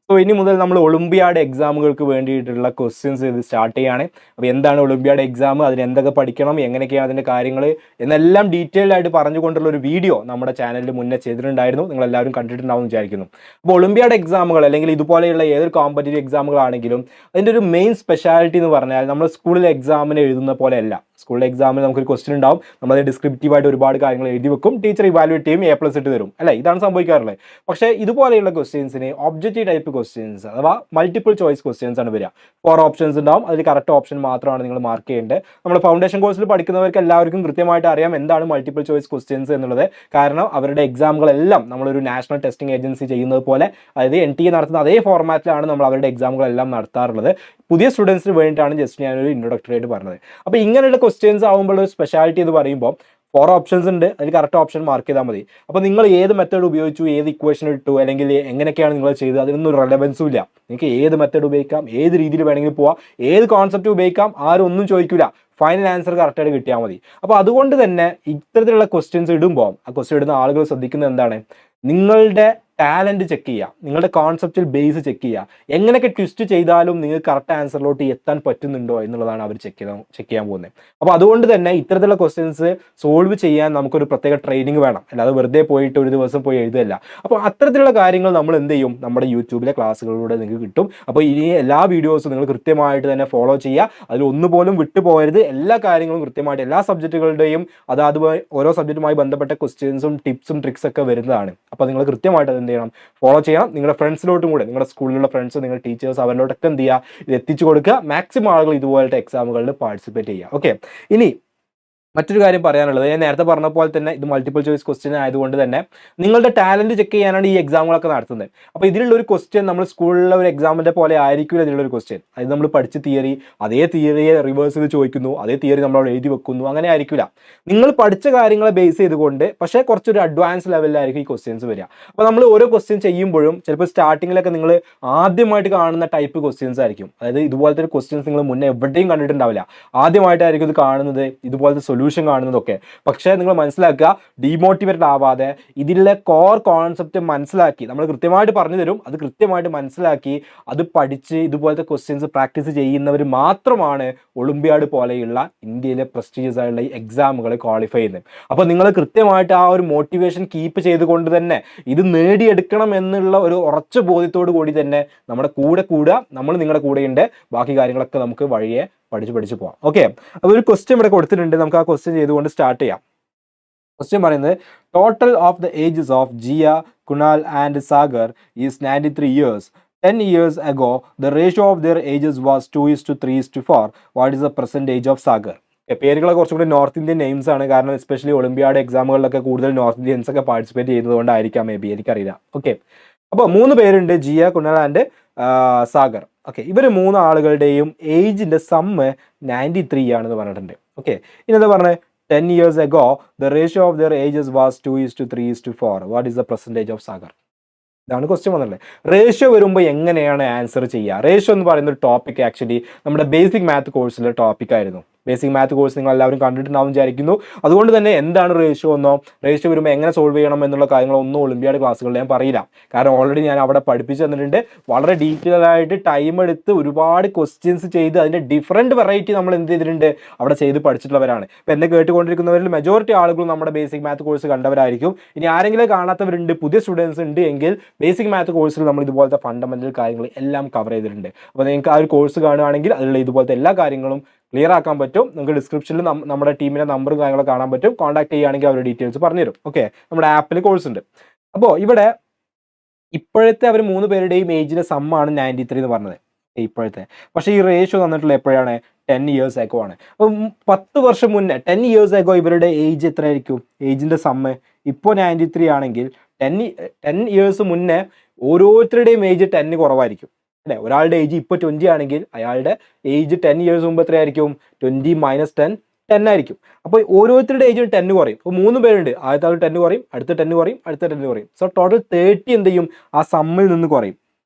So ഇനി മുതൽ നമ്മൾ ഒളിമ്പിയാഡ് എക്സാമുകൾക്ക് വേണ്ടിയിട്ടുള്ള ക്വസ്റ്റ്യൻസ് ഇത് സ്റ്റാർട്ട് ചെയ്യാണ്. അപ്പോൾ എന്താണ് ഒളിമ്പിയാഡ് എക്സാം, അതിന് എന്തൊക്കെ പഠിക്കണം, എങ്ങനെയൊക്കെയാണ് അതിൻ്റെ കാര്യങ്ങൾ എന്നെല്ലാം ഡീറ്റെയിൽഡ് ആയിട്ട് പറഞ്ഞുകൊണ്ടുള്ള ഒരു വീഡിയോ നമ്മുടെ ചാനലിൽ മുന്നേ ചെയ്തിട്ടുണ്ടായിരുന്നു. നിങ്ങളെല്ലാവരും കണ്ടിട്ടുണ്ടാവും എന്ന് വിചാരിക്കുന്നു. അപ്പോൾ ഒളിമ്പിയാഡ് എക്സാമുകൾ അല്ലെങ്കിൽ ഇതുപോലെയുള്ള ഏതൊരു കോമ്പറ്റീവ് എക്സാമുകളാണെങ്കിലും അതിൻ്റെ ഒരു മെയിൻ സ്പെഷ്യാലിറ്റി എന്ന് പറഞ്ഞാൽ നമ്മൾ സ്കൂളിലെ എക്സാമിന് എഴുതുന്ന പോലെയല്ല. സ്കൂളിലെ എക്സാമിൽ നമുക്കൊരു ക്വസ്റ്റ്യൻ ഉണ്ടാവും, നമ്മളത് ഡിസ്ക്രിപ്റ്റീവായിട്ട് ഒരുപാട് കാര്യങ്ങൾ എഴുതി വെക്കും, ടീച്ചർ ഇവാലുവേറ്റ് ചെയ്യും, A+ ഇട്ട് തരും, അല്ലേ? ഇതാണ് സംഭവിക്കാറുള്ളത്. പക്ഷേ ഇതുപോലെയുള്ള ക്വസ്റ്റ്യൻസിന് ഒബ്ജക്റ്റീവ് ടൈപ്പ് ക്വസ്റ്റ്യൻസ് അഥവാ മൾട്ടിപ്പിൾ ചോയ്സ് ക്വസ്റ്റ്യൻസ് ആണ് വരിക. 4 ഓപ്ഷൻസ് ഉണ്ടാവും, അതിൽ കറക്റ്റ് ഓപ്ഷൻ മാത്രമാണ് നിങ്ങൾ മാർക്ക് ചെയ്യേണ്ടത്. നമ്മൾ ഫൗണ്ടേഷൻ കോഴ്സിൽ പഠിക്കുന്നവർക്ക് എല്ലാവർക്കും കൃത്യമായിട്ട് അറിയാം എന്താണ് മൾട്ടിപ്പിൾ ചോയ്സ് ക്വസ്റ്റ്യൻസ് എന്നുള്ളത്. കാരണം അവരുടെ എക്സാമുകളെല്ലാം നമ്മളൊരു നാഷണൽ ടെസ്റ്റിംഗ് ഏജൻസി ചെയ്യുന്നത് പോലെ, അതായത് NTA നടത്തുന്ന അതേ ഫോർമാറ്റിലാണ് നമ്മൾ അവരുടെ എക്സാമുകളെല്ലാം നടത്താറുള്ളത്. പുതിയ സ്റ്റുഡൻസിന് വേണ്ടിയിട്ടാണ് ജസ്റ്റ് ഞാനൊരു ഇൻട്രൊഡക്ടറി ആയിട്ട് പറഞ്ഞത്. അപ്പോൾ ഇങ്ങനെയുള്ള ക്വസ്റ്റ്യൻസ് ആകുമ്പോൾ ഒരു സ്പെഷ്യാലിറ്റി എന്ന് പറയുമ്പോൾ 4 ഓപ്ഷൻസ് ഉണ്ട്, അതിൽ കറക്റ്റ് ഓപ്ഷൻ മാർക്ക് ചെയ്താൽ മതി. അപ്പോൾ നിങ്ങൾ ഏത് മെത്തേഡ് ഉപയോഗിച്ചു, ഏത് ഇക്വേഷൻ ഇട്ടു, അല്ലെങ്കിൽ എങ്ങനെയൊക്കെയാണ് നിങ്ങൾ ചെയ്തത്, അതിനൊന്നും റെലവൻസും ഇല്ല. നിങ്ങൾക്ക് ഏത് മെത്തേഡ് ഉപയോഗിക്കാം, ഏത് രീതിയിൽ വേണമെങ്കിൽ പോവാം, ഏത് കോൺസെപ്റ്റ് ഉപയോഗിക്കാം, ആരും ഒന്നും ചോദിക്കില്ല. ഫൈനൽ ആൻസർ കറക്റ്റായിട്ട് കിട്ടിയാൽ മതി. അപ്പോൾ അതുകൊണ്ട് തന്നെ ഇത്തരത്തിലുള്ള ക്വസ്റ്റ്യൻസ് ഇടുമ്പോൾ ആ ക്വസ്റ്റ്യൻ ഇടുന്ന ആളുകൾ ശ്രദ്ധിക്കുന്നത് എന്താണ്, നിങ്ങളുടെ ടാലൻറ്റ് ചെക്ക് ചെയ്യുക, നിങ്ങളുടെ കോൺസെപ്റ്റിൽ ബേസ് ചെക്ക് ചെയ്യുക. എങ്ങനെയൊക്കെ ട്വിസ്റ്റ് ചെയ്താലും നിങ്ങൾക്ക് കറക്റ്റ് ആൻസറിലോട്ട് എത്താൻ പറ്റുന്നുണ്ടോ എന്നുള്ളതാണ് അവർ ചെക്ക് ചെയ്യാൻ പോകുന്നത്. അപ്പോൾ അതുകൊണ്ട് തന്നെ ഇത്തരത്തിലുള്ള ക്വസ്റ്റ്യൻസ് സോൾവ് ചെയ്യാൻ നമുക്കൊരു പ്രത്യേക ട്രെയിനിങ് വേണം, അല്ലാതെ വെറുതെ പോയിട്ട് ഒരു ദിവസം പോയി എഴുതുകയല്ല. അപ്പോൾ അത്തരത്തിലുള്ള കാര്യങ്ങൾ നമ്മൾ എന്ത് ചെയ്യും, നമ്മുടെ യൂട്യൂബിലെ ക്ലാസ്സുകളിലൂടെ നിങ്ങൾക്ക് കിട്ടും. അപ്പോൾ ഇനി എല്ലാ വീഡിയോസും നിങ്ങൾ കൃത്യമായിട്ട് തന്നെ ഫോളോ ചെയ്യുക, അതിൽ ഒന്നുപോലും വിട്ടുപോകരുത്. എല്ലാ കാര്യങ്ങളും കൃത്യമായിട്ട് എല്ലാ സബ്ജക്റ്റുകളുടെയും അതാത് ഓരോ സബ്ജക്റ്റുമായി ബന്ധപ്പെട്ട ക്വസ്റ്റ്യൻസും ടിപ്സും ട്രിക്സ് ഒക്കെ വരുന്നതാണ്. അപ്പോൾ നിങ്ങൾ കൃത്യമായിട്ട് എന്ത് ചെയ്യണം, ഫോളോ ചെയ്യണം. നിങ്ങളുടെ ഫ്രണ്ട്സിലോട്ടും കൂടെ, നിങ്ങളുടെ സ്കൂളിലുള്ള ഫ്രണ്ട്സ്, നിങ്ങളുടെ ടീച്ചേഴ്സ്, അവരിലോട്ടൊക്കെ എന്ത് ചെയ്യുക, ഇത് എത്തിച്ചു കൊടുക്കുക. മാക്സിമം ആളുകൾ ഇതുപോലത്തെ എക്സാമുകളിൽ പാർട്ടിസിപ്പേറ്റ് ചെയ്യുക. ഓക്കെ, ഇനി മറ്റൊരു കാര്യം പറയാനുള്ളത്, ഞാൻ നേരത്തെ പറഞ്ഞ പോലെ തന്നെ ഇത് മൾട്ടിപ്പിൾ ചോയ്സ് ക്വസ്റ്റ്യൻ ആയതുകൊണ്ട് തന്നെ നിങ്ങളുടെ ടാലൻറ്റ് ചെക്ക് ചെയ്യാനാണ് ഈ എക്സാമുകളൊക്കെ നടത്തുന്നത്. അപ്പോൾ ഇതിലുള്ള ഒരു ക്വസ്റ്റ്യൻ നമ്മൾ സ്കൂളിലെ ഒരു എക്സാമിൻ്റെ പോലെ ആയിരിക്കില്ല ഇതിലുള്ളൊരു ക്വസ്റ്റ്യൻ. അത് നമ്മൾ പഠിച്ച തിയറി, അതേ തിയറിയെ റിവേഴ്സ് ചെയ്ത് ചോദിക്കുന്നു, അതേ തിയറി നമ്മൾ എഴുതി വെക്കുന്നു, അങ്ങനെ ആയിരിക്കില്ല. നിങ്ങൾ പഠിച്ച കാര്യങ്ങളെ ബേസ് ചെയ്തുകൊണ്ട് പക്ഷേ കുറച്ചൊരു അഡ്വാൻസ് ലെവലിലായിരിക്കും ഈ ക്വസ്റ്റ്യൻസ് വരിക. അപ്പോൾ നമ്മൾ ഓരോ ക്വസ്റ്റ്യൻ ചെയ്യുമ്പോഴും ചിലപ്പോൾ സ്റ്റാർട്ടിങ്ങിലൊക്കെ നിങ്ങൾ ആദ്യമായിട്ട് കാണുന്ന ടൈപ്പ് ക്വസ്റ്റ്യൻസ് ആയിരിക്കും. അതായത് ഇതുപോലത്തെ ഒരു ക്വസ്റ്റ്യൻസ് നിങ്ങൾ മുന്നേ എവിടെയും കണ്ടിട്ടുണ്ടാവില്ല, ആദ്യമായിട്ടായിരിക്കും ഇത് കാണുന്നത്, ഇതുപോലത്തെ സൊല്യൂഷൻ കാണുന്നതൊക്കെ. പക്ഷേ നിങ്ങൾ മനസ്സിലാക്കുക, ഡീമോട്ടിവേറ്റഡ് ആവാതെ ഇതിലെ കോർ കോൺസെപ്റ്റ് മനസ്സിലാക്കി, നമ്മൾ കൃത്യമായിട്ട് പറഞ്ഞു തരും, അത് കൃത്യമായിട്ട് മനസ്സിലാക്കി അത് പഠിച്ച് ഇതുപോലത്തെ ക്വസ്റ്റ്യൻസ് പ്രാക്ടീസ് ചെയ്യുന്നവർ മാത്രമാണ് ഒളിമ്പിയാഡ് പോലെയുള്ള ഇന്ത്യയിലെ പ്രസ്റ്റീജിയസ് ആയിട്ടുള്ള ഈ എക്സാമുകൾ ക്വാളിഫൈ ചെയ്യുന്നത്. അപ്പോൾ നിങ്ങൾ കൃത്യമായിട്ട് ആ ഒരു മോട്ടിവേഷൻ കീപ്പ് ചെയ്തുകൊണ്ട് തന്നെ ഇത് നേടിയെടുക്കണം എന്നുള്ള ഒരു ഉറച്ച ബോധ്യത്തോടു കൂടി തന്നെ നമ്മുടെ കൂടെ കൂടുക. നമ്മൾ നിങ്ങളുടെ കൂടെയുണ്ട്, ബാക്കി കാര്യങ്ങളൊക്കെ നമുക്ക് വഴിയെ പഠിച്ച് പോവാം. ഓക്കെ, അപ്പോൾ ഒരു ക്വസ്റ്റ്യൻ ഇവിടെ കൊടുത്തിട്ടുണ്ട്, നമുക്ക് ആ ക്വസ്റ്റ്യൻ ചെയ്തുകൊണ്ട് സ്റ്റാർട്ട് ചെയ്യാം. ക്വസ്റ്റ്യൻ പറയുന്നത്, total of the ages of Jiya, Kunal and Sagar is 93 years. 10 years ago, the ratio of their ages was 2:3:4. What is the present age of Sagar? പേരുകളെ കുറച്ചും കൂടി നോർത്ത് ഇന്ത്യൻ നെയിംസ് ആണ്, കാരണം എസ്പെഷ്യലി ഒളിമ്പിയാഡ് എക്സാമുകളിലൊക്കെ കൂടുതൽ north Indians ഒക്കെ participate ചെയ്യുന്നതുകൊണ്ടായിരിക്കാം may be, എനിക്കറിയില്ല. Okay, അപ്പോൾ 3 പേരുണ്ട്, Jiya, Kunal and Sagar. Okay, ഇവർ 3 ആളുകളുടെയും ഏജിൻ്റെ സമ്മ് 93 ആണെന്ന് പറഞ്ഞിട്ടുണ്ട്. ഓക്കെ, ഇനി എന്താ പറഞ്ഞത്, 10 years ago the ratio of their ages was 2:3:4. What is the percentage of Sagar? ഇതാണ് ക്വസ്റ്റ്യൻ വന്നിട്ടുള്ളത്. റേഷ്യോ വരുമ്പോൾ എങ്ങനെയാണ് ആൻസർ ചെയ്യുക? റേഷ്യോ എന്ന് പറയുന്ന ഒരു ടോപ്പിക് ആക്ച്വലി നമ്മുടെ ബേസിക് മാത്ത് കോഴ്സിലെ ടോപ്പിക്കായിരുന്നു. ബേസിക് മാത്ത് കോഴ്സ് നിങ്ങൾ എല്ലാവരും കണ്ടിട്ടുണ്ടാവും വിചാരിക്കുന്നു. അതുകൊണ്ട് തന്നെ എന്താണ് റേഷ്യോ എന്നോ, റേഷ്യോ വരുമ്പോൾ എങ്ങനെ സോൾവ് ചെയ്യണം എന്നുള്ള കാര്യങ്ങളൊന്നും ഒളിമ്പിയാഡ് ക്ലാസ്സുകളിൽ ഞാൻ പറയില്ല. കാരണം ഓൾറെഡി ഞാൻ അവിടെ പഠിപ്പിച്ച് തന്നിട്ടുണ്ട്. വളരെ ഡീറ്റെയിൽ ആയിട്ട് ടൈം എടുത്ത് ഒരുപാട് ക്വസ്റ്റ്യൻസ് ചെയ്ത് അതിൻ്റെ ഡിഫറൻറ്റ് വെറൈറ്റി നമ്മൾ എന്ത് ചെയ്തിട്ടുണ്ട്, അവിടെ ചെയ്ത് പഠിച്ചിട്ടുള്ളവരാണ്. ഇപ്പോൾ എന്നെ കേട്ടുകൊണ്ടിരിക്കുന്നവരിൽ മെജോറിറ്റി ആളുകളും നമ്മുടെ ബേസിക് മാത്ത് കോഴ്സ് കണ്ടവരായിരിക്കും. ഇനി ആരെങ്കിലും കാണാത്തവരുണ്ട്, പുതിയ സ്റ്റുഡൻസ് ഉണ്ട് എങ്കിൽ ബേസിക് മാത്ത് കോഴ്സിൽ നമ്മൾ ഇതുപോലത്തെ ഫണ്ടമെൻ്റൽ കാര്യങ്ങൾ എല്ലാം കവർ ചെയ്തിട്ടുണ്ട്. അപ്പോൾ നിങ്ങൾക്ക് ആ ഒരു കോഴ്സ് കാണുകയാണെങ്കിൽ അതിലുള്ള ഇതുപോലത്തെ എല്ലാ കാര്യങ്ങളും ക്ലിയർ ആക്കാൻ പറ്റും. നിങ്ങൾക്ക് ഡിസ്ക്രിപ്ഷനിൽ നമ്മുടെ ടീമിൻ്റെ നമ്പറും കാര്യങ്ങളൊക്കെ കാണാൻ പറ്റും. കോൺടാക്ട് ചെയ്യുകയാണെങ്കിൽ അവർ ഡീറ്റെയിൽസ് പറഞ്ഞുതരും. ഓക്കെ, നമ്മുടെ ആപ്പിൽ കോഴ്സ് ഉണ്ട്. അപ്പോൾ ഇവിടെ ഇപ്പോഴത്തെ അവർ 3 പേരുടെയും ഏജിൻ്റെ സമ്മാണ് 93 എന്ന് പറഞ്ഞത് ഇപ്പോഴത്തെ. പക്ഷേ ഈ റേഷ്യോ തന്നിട്ടുള്ള എപ്പോഴാണ്, 10 years ago ആണ്. അപ്പം 10 വർഷം മുന്നേ 10 years ago ഇവരുടെ ഏജ് എത്രയായിരിക്കും, ഏജിൻ്റെ സമ്മ് ഇപ്പോൾ 93 ആണെങ്കിൽ 10 years മുന്നേ ഓരോരുത്തരുടെയും ഏജ് 10 കുറവായിരിക്കും, അല്ലേ? ഒരാളുടെ ഏജ് ഇപ്പോൾ 20 ആണെങ്കിൽ അയാളുടെ ഏജ് 10 years മുമ്പ് എത്രയായിരിക്കും, 20 - 10 10 ആയിരിക്കും. അപ്പോൾ ഓരോരുത്തരുടെ ഏജ് 10 കുറയും. അപ്പോൾ 3 പേരുണ്ട്, ആദ്യത്തെ ആൾ 10 കുറയും, അടുത്ത 10 കുറയും, അടുത്ത 10 കുറയും. സോ ടോട്ടൽ 30 എന്ത് ചെയ്യും, ആ സമ്മിൽ നിന്ന് കുറയും.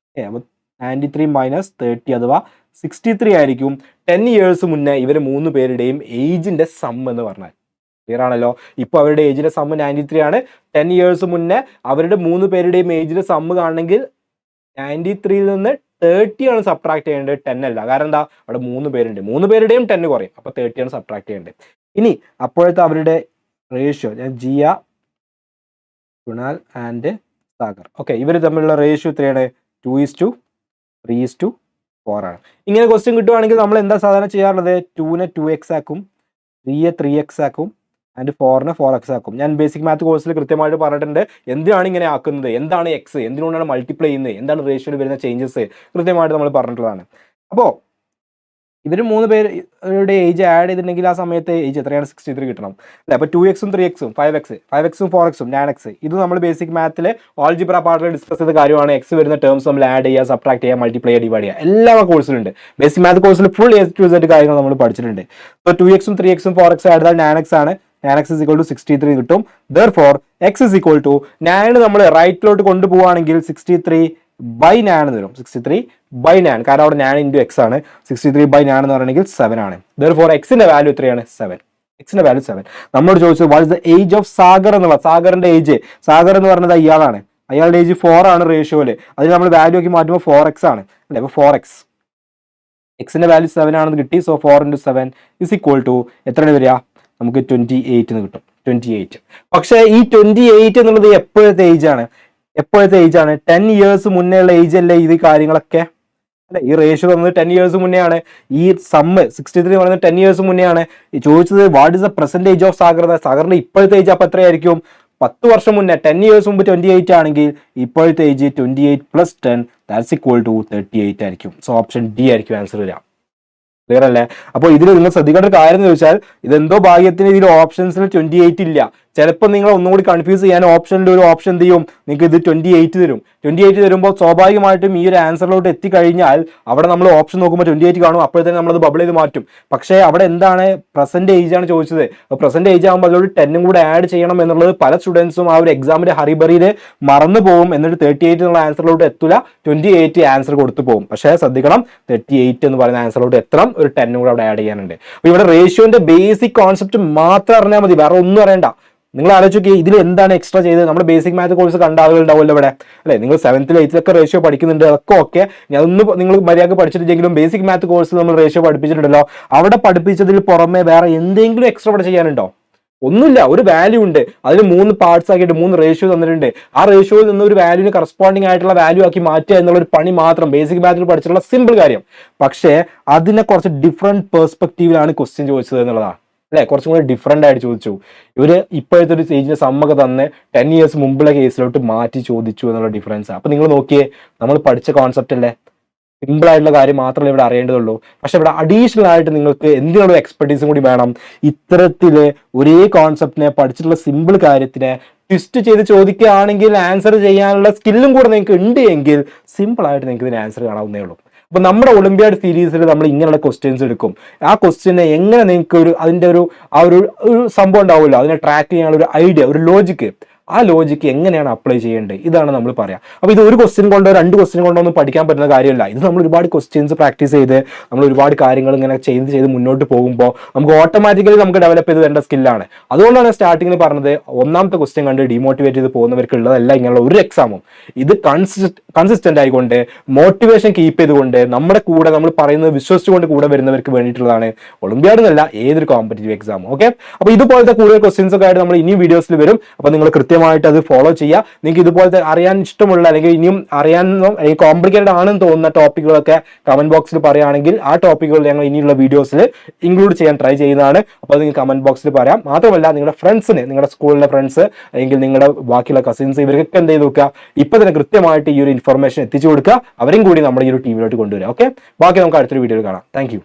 അപ്പോൾ 93 - 30 അഥവാ 63 ആയിരിക്കും 10 years മുന്നേ ഇവർ 3 പേരുടെയും ഏജിൻ്റെ സം എന്ന് പറഞ്ഞാൽ. ക്ലിയർ ആണല്ലോ? ഇപ്പോൾ അവരുടെ ഏജിൻ്റെ സമ്മ് 93 ആണ്. 10 years മുന്നേ അവരുടെ 3 പേരുടെയും ഏജിൻ്റെ സമ്മ് കാണണമെങ്കിൽ 93 നിന്ന് 30 ആണ് സബ്ട്രാക്ട് ചെയ്യേണ്ടത്, 10 അല്ല. കാരണം എന്താ, അവിടെ 3 പേരുണ്ട്, 3 പേരുടെയും 10 കുറയും, അപ്പോൾ 30 ആണ് സബ്ട്രാക്ട് ചെയ്യേണ്ടത്. ഇനി അപ്പോഴത്തെ അവരുടെ റേഷ്യോ, ഞാൻ ജിയ, കുണാൽ ആൻഡ് സാഗർ, ഓക്കെ, ഇവർ തമ്മിലുള്ള റേഷ്യോ എത്രയാണ്? 2:3:4 ആണ്. ഇങ്ങനെ ക്വസ്റ്റ്യൻ കിട്ടുവാണെങ്കിൽ നമ്മൾ എന്താ സാധാരണ ചെയ്യാറുള്ളത്? 2നെ 2x ആക്കും, 3യെ 3x ആക്കും, ആൻഡ് 4നെ 4x ആക്കും. ഞാൻ ബേസിക് മാത്ത് കോഴ്സിൽ കൃത്യമായിട്ട് പറഞ്ഞിട്ടുണ്ട് എന്തിനാണ് ഇങ്ങനെ ആക്കുന്നത്, എന്താണ് എക്സ്, എന്തിനുകൊണ്ടാണ് മൾട്ടിപ്ലൈ ചെയ്യുന്നത്, എന്താണ് റേഷ്യോയിൽ വരുന്ന ചേഞ്ചസ്, കൃത്യമായിട്ട് നമ്മൾ പറഞ്ഞിട്ടുള്ളതാണ്. അപ്പോൾ ഇവർ 3 പേരുടെ ഏജ് ആഡ് ചെയ്തിട്ടുണ്ടെങ്കിൽ ആ സമയത്ത് ഏജ് എത്രയാണ്? 63 കിട്ടണം അല്ലേ? അപ്പോൾ 2x 3x 5x 4x 9x, ഇത് നമ്മൾ ബേസിക് മാത്തിൽ ആൾജിബ്ര പാർട്ടിൽ ഡിസ്കസ് ചെയ്ത കാര്യമാണ്. എക്സ് വരുന്ന ടേംസ് നമ്മൾ ആഡ് ചെയ്യുക, സബ്ട്രാക്ട് ചെയ്യുക, മൾട്ടിപ്ലൈ ചെയ്യുക, ഡിവൈഡ് ചെയ്യുക, എല്ലാ കോഴ്സിലുണ്ട്. ബേസിക് മാത്ത് കോഴ്സിൽ ഫുൾ A to Z കാര്യങ്ങൾ നമ്മൾ പഠിച്ചിട്ടുണ്ട്. അപ്പോൾ 2x 3x 4x ആഡ് ചെയ്താൽ 9x ആണ്. 9x is equal to 63 കിട്ടും. Therefore x is equal to 9 നമ്മൾ റൈറ്റിലോട്ട് കൊണ്ടുപോവുകയാണെങ്കിൽ 63/9 എന്ന് വരും. 63/9, കാരണം അവിടെ 9 into x ആണ്. 63/9 എന്ന് പറയണമെങ്കിൽ 7 ആണ്. Therefore എക്സിന്റെ വാല്യൂ എത്രയാണ്? 7. എക്സിന്റെ വാല്യൂ 7. നമ്മളോട് ചോദിച്ചത് what is the age of Sagar എന്നുള്ള, സാഗറിന്റെ ഏജ്, സാഗർ എന്ന് പറയുന്നത് ഇയാളാണ്, അയാളുടെ ഏജ് 4 ആണ് റേഷ്യോയില്. അതിന് നമ്മൾ വാല്യൂ ആക്കി മാറ്റുമ്പോൾ 4x ആണ് അല്ലേ? അപ്പോൾ 4x, എക്സിന്റെ വാല്യൂ 7 ആണെന്ന് കിട്ടി. So 4 into 7 is equal to എത്രയാണ് വരിക? നമുക്ക് 28 എന്ന് കിട്ടും. 28. പക്ഷേ ഈ 28 എന്നുള്ളത് എപ്പോഴത്തെ ഏജ് ആണ്? 10 years മുന്നേ ഉള്ള ഏജ് അല്ലേ ഇത് കാര്യങ്ങളൊക്കെ അല്ലെ? ഈ റേഷ്യോ തന്നത് 10 years മുന്നേ ആണ്. ഈ സമ്മ് 63 പറയുന്നത് 10 years മുന്നേ ആണ്. ചോദിച്ചത് what is the present age of Sagar, സാഗറിന്റെ ഇപ്പോഴത്തെ ഏജ് അപ്പോൾ എത്രയായിരിക്കും? 10 വർഷം മുന്നേ, 10 years മുമ്പ് 28 ആണെങ്കിൽ ഇപ്പോഴത്തെ ഏജ് 28 + 10 ദാറ്റ്സ് ഈക്വൽ ടു 38 ആയിരിക്കും. സോ ഓപ്ഷൻ ഡി ആയിരിക്കും ആൻസർ വരിക. ക്ലിയർ അല്ലേ? അപ്പോൾ ഇതിൽ നിങ്ങൾ ശ്രദ്ധിക്കേണ്ട ഒരു കാര്യം എന്ന് ചോദിച്ചാൽ, ഇതെന്തോ ഭാഗ്യത്തിന് ഇതിൽ ഓപ്ഷൻസിൽ 28 ഇല്ല. ചിലപ്പോൾ നിങ്ങൾ ഒന്നുകൂടി കൺഫ്യൂസ് ചെയ്യാൻ ഓപ്ഷനിൽ ഒരു ഓപ്ഷൻ എന്ത് ചെയ്യും, നിങ്ങൾക്ക് ഇത് 28 തരും. 28 തരുമ്പോൾ സ്വാഭാവികമായിട്ടും ഈ ഒരു ആൻസറിലോട്ട് എത്തിക്കഴിഞ്ഞാൽ അവിടെ നമ്മൾ ഓപ്ഷൻ നോക്കുമ്പോൾ 28 കാണും, അപ്പോഴത്തേക്കും നമ്മളത് ബബിൾ ചെയ്ത് മാറ്റും. പക്ഷേ അവിടെ എന്താണ്, പ്രസന്റ് ഏജ് ആണ് ചോദിച്ചത്. പ്രസന്റ് ഏജ് ആകുമ്പോൾ അതിലോട്ട് 10 കൂടെ ആഡ് ചെയ്യണം എന്നുള്ളത് പല സ്റ്റുഡൻസും ആ ഒരു എക്സാമിന്റെ ഹറിബറിയിൽ മറന്നു പോകും. എന്നിട്ട് 38 എന്നുള്ള ആൻസറിലോട്ട് എത്തൂല, 28 ആൻസർ കൊടുത്തു പോകും. പക്ഷേ ശ്രദ്ധിക്കണം, 38 എന്ന് പറയുന്ന ആൻസറിലോട്ട് എത്തണം, ഒരു 10 കൂടെ അവിടെ ആഡ് ചെയ്യാനുണ്ട്. അപ്പോൾ ഇവിടെ റേഷ്യോന്റെ ബേസിക് കോൺസെപ്റ്റ് മാത്രം അറിഞ്ഞാൽ മതി, വേറെ ഒന്നും അറിയണ്ട. നിങ്ങൾ ആലോചിക്കുക, ഇതിൽ എന്താണ് എക്സ്ട്രാ ചെയ്തത്? നമ്മുടെ ബേസിക് മാത്ത് കോഴ്സ് കണ്ട ആളുകൾ ഉണ്ടാവുമല്ലോ ഇവിടെ അല്ലെ? നിങ്ങൾ 7th 8th റേഷ്യോ പഠിക്കുന്നുണ്ട്, അതൊക്കെ ഓക്കെ. അതൊന്നും നിങ്ങൾ മര്യാദ പഠിച്ചിട്ടില്ലെങ്കിലും ബേസിക് മാത്ത് കോഴ്സിൽ നമ്മൾ റേഷ്യോ പഠിപ്പിച്ചിട്ടുണ്ടല്ലോ. അവിടെ പഠിപ്പിച്ചതിൽ പുറമെ വേറെ എന്തെങ്കിലും എക്സ്ട്രാ ഇവിടെ ചെയ്യാനുണ്ടോ? ഒന്നുമില്ല. ഒരു വാല്യൂ ഉണ്ട്, അതിന് 3 പാർട്സ് ആക്കിയിട്ട് 3 റേഷ്യോ തന്നിട്ടുണ്ട്. ആ റേഷ്യോയിൽ നിന്ന് ഒരു വാല്യൂവിന് കറസ്പോണ്ടിങ് ആയിട്ടുള്ള വാല്യൂ ആക്കി മാറ്റുക എന്നുള്ള ഒരു പണി മാത്രം ബേസിക് മാത്തിൽ പഠിച്ചിട്ടുള്ള സിമ്പിൾ കാര്യം. പക്ഷേ അതിനെ കുറച്ച് ഡിഫറെന്റ് പെർസ്പെക്റ്റീവിലാണ് ക്വസ്റ്റ്യൻ ചോദിച്ചത് എന്നുള്ളതാണ് അല്ലെ? കുറച്ചും കൂടി ഡിഫറെന്റ് ആയിട്ട് ചോദിച്ചു. ഇവര് ഇപ്പോഴത്തെ ഒരു സ്റ്റേജിന്റെ സമ്മൊക്കെ തന്നെ 10 years മുമ്പുള്ള കേസിലോട്ട് മാറ്റി ചോദിച്ചു എന്നുള്ള ഡിഫറൻസ്. അപ്പൊ നിങ്ങൾ നോക്കിയേ, നമ്മൾ പഠിച്ച കോൺസെപ്റ്റ് അല്ലേ? സിമ്പിൾ ആയിട്ടുള്ള കാര്യം മാത്രമേ ഇവിടെ അറിയേണ്ടതുള്ളൂ. പക്ഷെ ഇവിടെ അഡീഷണൽ ആയിട്ട് നിങ്ങൾക്ക് എന്തിനുള്ള എക്സ്പെർട്ടീസും കൂടി വേണം. ഇത്തരത്തില് ഒരേ കോൺസെപ്റ്റിനെ പഠിച്ചിട്ടുള്ള സിമ്പിൾ കാര്യത്തിനെ ട്വിസ്റ്റ് ചെയ്ത് ചോദിക്കുകയാണെങ്കിൽ ആൻസർ ചെയ്യാനുള്ള സ്കില്ലും കൂടെ നിങ്ങൾക്ക് ഉണ്ട് എങ്കിൽ സിമ്പിൾ ആയിട്ട് നിങ്ങൾക്ക് ഇതിന് ആൻസർ കാണാവുന്നേ ഉള്ളൂ. അപ്പൊ നമ്മുടെ ഒളിമ്പ്യാഡ് സീരീസിൽ നമ്മൾ ഇങ്ങനെയുള്ള ക്വസ്റ്റ്യൻസ് എടുക്കും. ആ ക്വസ്റ്റ്യനെ എങ്ങനെ നിങ്ങൾക്ക് അതിന്റെ ഒരു സംഭവം ഉണ്ടാവുമല്ലോ, അതിനെ ട്രാക്ക് ചെയ്യാനുള്ള ഒരു ഐഡിയ, ഒരു ലോജിക്ക്, ആ ലോജിക്ക് എങ്ങനെയാണ് അപ്ലൈ ചെയ്യേണ്ടത്, ഇതാണ് നമ്മൾ പറയാം. അപ്പോൾ ഇത് ഒരു ക്വസ്റ്റ്യൻ കൊണ്ടോ 2 ക്വസ്റ്റ്യൻ കൊണ്ടോ ഒന്നും പഠിക്കാൻ പറ്റുന്ന കാര്യമല്ല. ഇത് നമ്മൾ ഒരുപാട് ക്വസ്റ്റ്യൻസ് പ്രാക്ടീസ് ചെയ്ത് നമ്മൾ ഒരുപാട് കാര്യങ്ങൾ ഇങ്ങനെ ചെയ്ത് മുന്നോട്ട് പോകുമ്പോൾ നമുക്ക് ഓട്ടോമാറ്റിക്കലി നമുക്ക് ഡെവലപ്പ് ചെയ്ത് വരേണ്ട സ്കില്ലാണ്. അതുകൊണ്ടാണ് സ്റ്റാർട്ടിങ്ങിൽ പറഞ്ഞത്, ഒന്നാമത്തെ ക്വസ്റ്റ്യൻ കണ്ട് ഡിമോട്ടിവേറ്റ് ചെയ്ത് പോകുന്നവർക്കുള്ളതല്ല ഇങ്ങനെയുള്ള ഒരു എക്സാമും. ഇത് കൺസിസ്റ്റന്റ് ആയിക്കൊണ്ട് മോട്ടിവേഷൻ കീപ്പ് ചെയ്തുകൊണ്ട് നമ്മുടെ കൂടെ നമ്മൾ പറയുന്നത് വിശ്വസിച്ചുകൊണ്ട് കൂടെ വരുന്നവർക്ക് വേണ്ടിയിട്ടുള്ളതാണ് ഒളിമ്പ്യാഡ് എന്നല്ല ഏതൊരു കോമ്പറ്റീവ് എക്സാം. ഓക്കെ, അപ്പോൾ ഇതുപോലത്തെ കൂടുതൽ ക്വസ്റ്റ്യൻസ് ഒക്കെ ആയിട്ട് നമ്മൾ ഇനിയും വീഡിയോസിൽ വരും. അപ്പോൾ നിങ്ങൾ കൃത്യമായിട്ട് അത് ഫോളോ ചെയ്യുക. നിങ്ങൾക്ക് ഇതുപോലത്തെ അറിയാൻ ഇഷ്ടമുള്ള അല്ലെങ്കിൽ ഇനിയും അറിയാനോ അല്ലെങ്കിൽ കോംപ്ലിക്കേറ്റഡ് ആണെന്ന് തോന്നുന്ന ടോപ്പിക്കുകളൊക്കെ കമന്റ് ബോക്സിൽ പറയുകയാണെങ്കിൽ ആ ടോപ്പിക്കുകൾ ഞങ്ങൾ ഇനിയുള്ള വീഡിയോസിൽ ഇൻക്ലൂഡ് ചെയ്യാൻ ട്രൈ ചെയ്യുന്നതാണ്. അപ്പോൾ അത് നിങ്ങൾ കമന്റ് ബോക്സിൽ പറയാം. മാത്രമല്ല നിങ്ങളുടെ ഫ്രണ്ട്സിന്, നിങ്ങളുടെ സ്കൂളിലെ ഫ്രണ്ട്സ് അല്ലെങ്കിൽ നിങ്ങളുടെ ബാക്കിയുള്ള കസിൻസ്, ഇവർക്കൊക്കെ എന്ത് ചെയ്ത് നോക്കുക, ഇപ്പൊ തന്നെ കൃത്യമായിട്ട് ഈ ഒരു ഇൻഫർമേഷൻ എത്തിച്ചു കൊടുക്കുക. അവരും കൂടി നമ്മുടെ ഈ ഒരു ടീമിലോട്ട് കൊണ്ടുവരിക. ഓക്കെ, ബാക്കി നമുക്ക് അടുത്തൊരു വീഡിയോയിൽ കാണാം. Thank you.